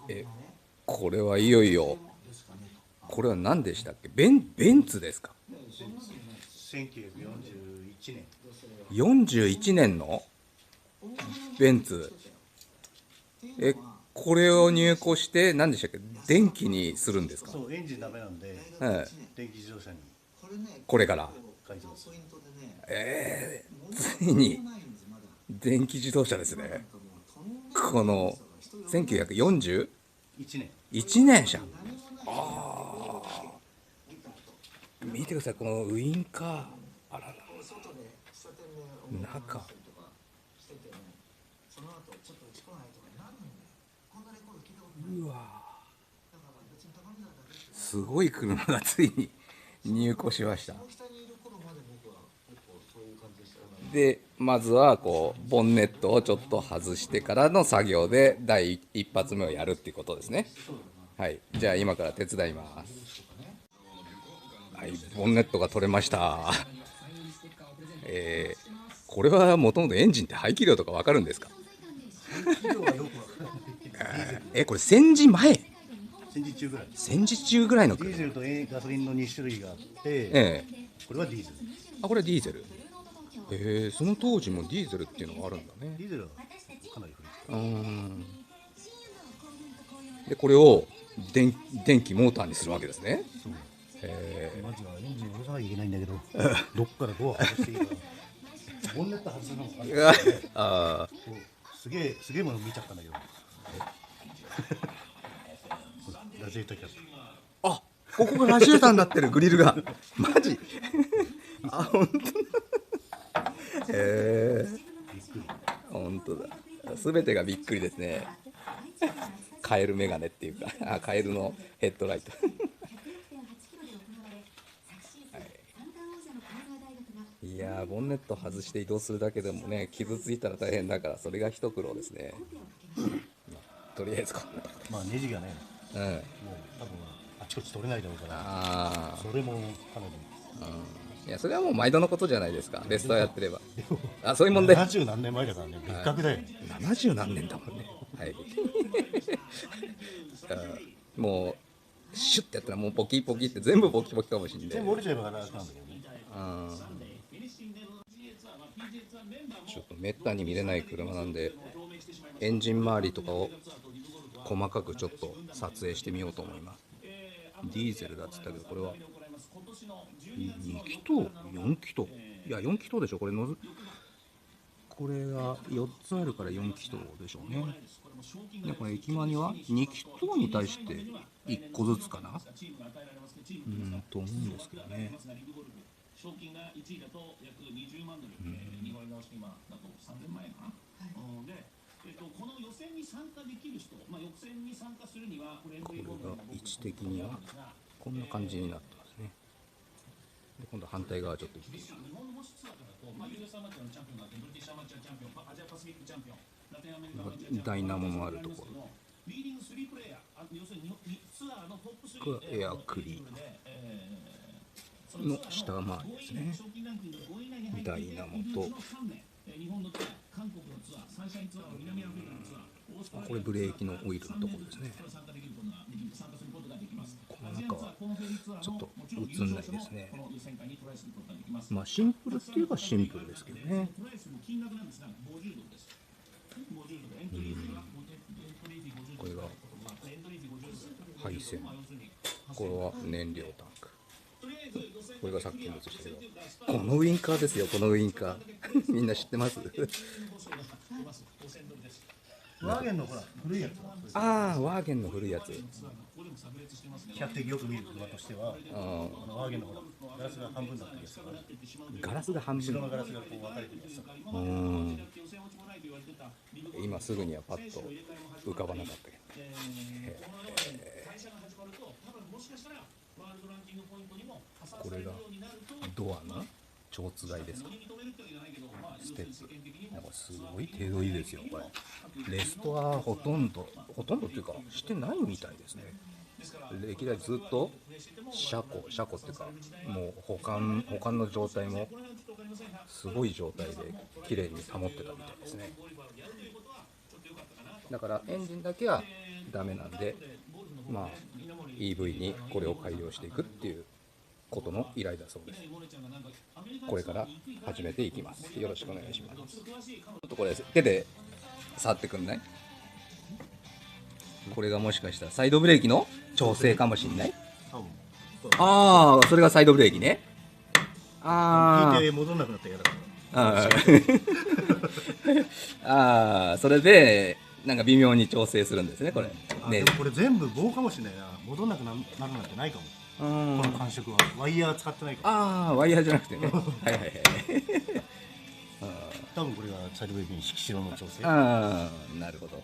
え、これはいよいよ、これは何でしたっけ？ベンツですか1941年。？41年のベンツ。え、これを入庫して何でしたっけ？電気にするんですか？そう、エンジンダメなんで、はい。電気自動車にこれから改造する。ついに電気自動車ですね。この 1941 1年。年車。見てください、このウインカー。あらら、中。うわ、すごい車がついに入庫しました。でまずはこうボンネットをちょっと外してからの作業で第一発目をやるっていうことですね。はい、じゃあ今から手伝います。はい、ボンネットが取れました。これはもともとエンジンって排気量とか分かるんですか？これ戦時前、戦時中ぐらい。戦時中ぐらいの車。ディーゼルとガソリンの2種類があって、えこれはディーゼル。これはディーゼル。その当時もディーゼルっていうのがあるんだね。ディーゼルはかなり古い。でこれを電気モーターにするわけですね。そう。まずはエンジンを下ろさなきゃいけないんだけど、どっからドア外していいか。ボンネット外すのもあるからね。すげえもの見ちゃったんだけど。ラジエーターキャップ。あ、ここがラジエーターになってる、グリルが。マジ？あ、本当だ。本当だ。すべてがびっくりですね。カエルメガネっていうか、カエルのヘッドライト。いやー、ボンネット外して移動するだけでもね、傷ついたら大変だから、それが一苦労ですね。とりあえずこんな。まあネジがね、もう多分あちこち取れないだろうから、それもかなり。いや、それはもう毎度のことじゃないですか、レストアやってれば。そういう問題。70何年前だからね、別格だよね。70何年だもんね。はい。もうシュッてやったらもうポキポキって全部ポキポキかもしれない。全部折れちゃえば楽なんだけどね。ちょっとめったに見れない車なんで、エンジン周りとかを細かくちょっと撮影してみようと思います。ディーゼルだっつったけど、これは2気筒4気筒、いや4気筒でしょこれ。これが4つあるから4気筒でしょうね。でこれ駅間には2気筒に対して1個ずつかなと思うんですけどね。賞金が1位だと約20万ドル、日本円直して今だと3000万円かな。で、この予選に参加できる人、予選に参加するにはこれが位置的にはこんな感じになってますね。で今度反対側ちょっと行ってみます。日本のツアーだと、US アマチュアのチャンピオンがあって、ブリティッシュアマチュアチャンピオン、アジアパシフィックチャンピオン、ラテンアメリカのダイナモのあるところ。リーディング3プレイヤー、要するにツアーのトップ3エアクリの下回りですね。ダイナモとこれブレーキのオイルのところですね。この中はちょっと映んないですね。シンプルって言えばシンプルですけどね。これが配線、これは燃料タンク、これがさっきの映したけど、このウインカーですよ、このウインカー。みんな知ってます？ワーゲンのほら古いやつ。ワーゲンの古いやつ。比較的よく見る車としては、ワーゲンのほらガラスが半分だったやつ。ガラスが半分。後ろのガラスがこう分かれてるやつ。今すぐにはパッと浮かばなかったけど。これがドアの蝶つがいですか。ステップ。なんかすごい程度いいですよこれ。レストはほとんどっていうかしてないみたいですね。歴代ずっと車庫っていうか、もう保管の状態もすごい状態で綺麗に保ってたみたいですね。だからエンジンだけはダメなんで、まあ EV にこれを改良していくっていうことの依頼だそうです。これから始めていきます。よろしくお願いします。ちょっとこれ手で触ってくんない？これがもしかしたらサイドブレーキの調整かもしんない。ああ、それがサイドブレーキね。あ聞いて戻んなくなったら嫌だから。ああ、それでなんか微妙に調整するんですね、これ。ね、でもこれ全部棒かもしれないな。戻んなくなるなんてないかも。この感触はワイヤー使ってないかも。ああ、ワイヤーじゃなくてね。はいはいはい。多分これがサイドブレーキに色白の調整。ああ、なるほど。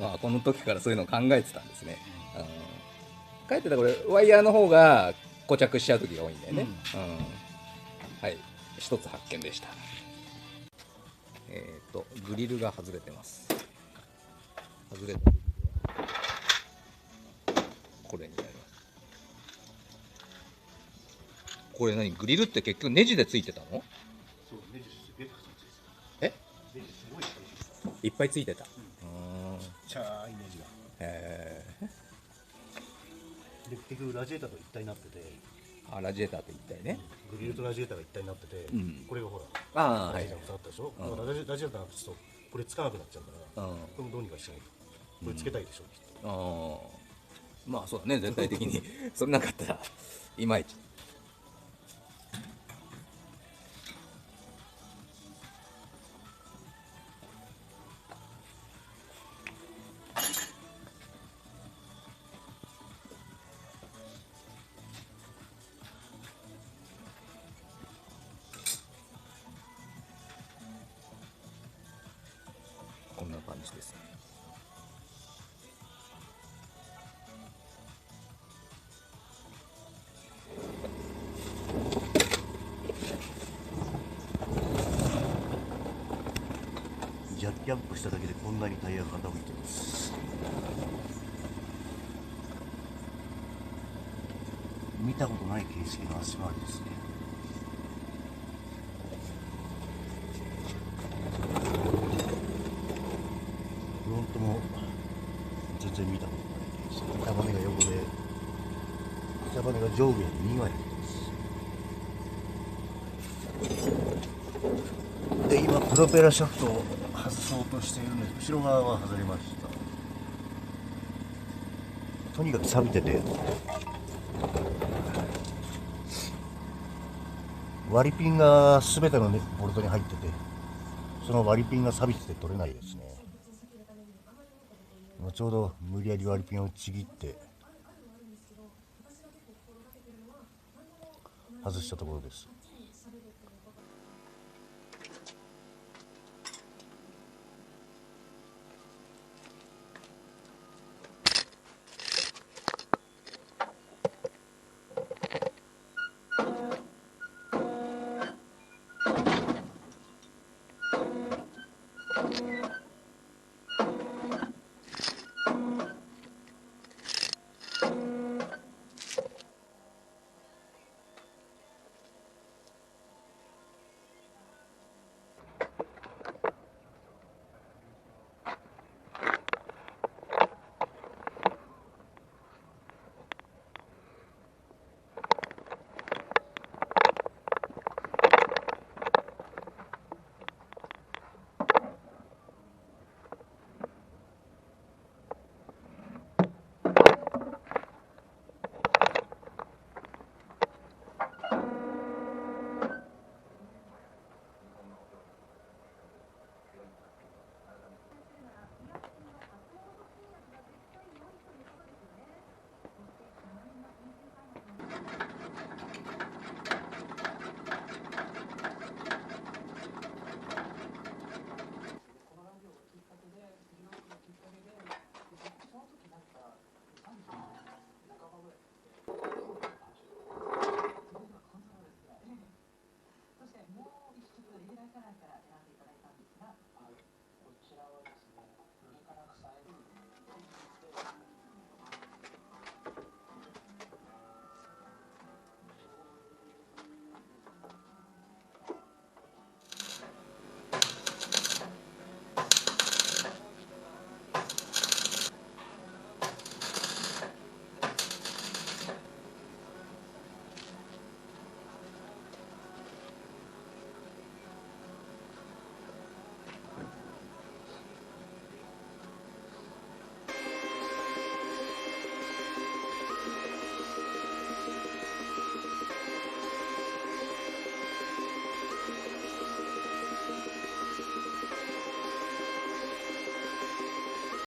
まあこの時からそういうのを考えてたんですね。かえってこれワイヤーの方が固着しちゃう時が多いんだよね。はい、一つ発見でした。グリルが外れてます。外れたグリルはこれになります。これ何？グリルって結局ネジでついてたの？そう、ネジすげえたくさんついてた。え？ネジすごいいっぱいついてた。ちゃーいネジが。で結局ラジエーターと一体になってて。あ、ラジエーターと一体ね。グリルとラジエーターが一体になってて、これがほら、ああ、はい。ラジエーターがでしょ。ラジエーターがちょっとこれつかなくなっちゃうから、これもどうにかしないと。これつけたいでしょ、きっと。まあそうだね、全体的にそれなかったらいまいち。こんな感じですね。ジャッキアップしただけでこんなにタイヤが傾いてます。見たことない形式の足回りですね。フロントも全然見たことない形式。板バネが横で板バネが上下に2枚で今プロペラシャフトを外そうとしているんです。後ろ側は外れました。とにかく錆びてて、割りピンが全てのボルトに入ってて、その割りピンが錆びてて取れないですね。ちょうど無理やり割りピンをちぎって外したところです。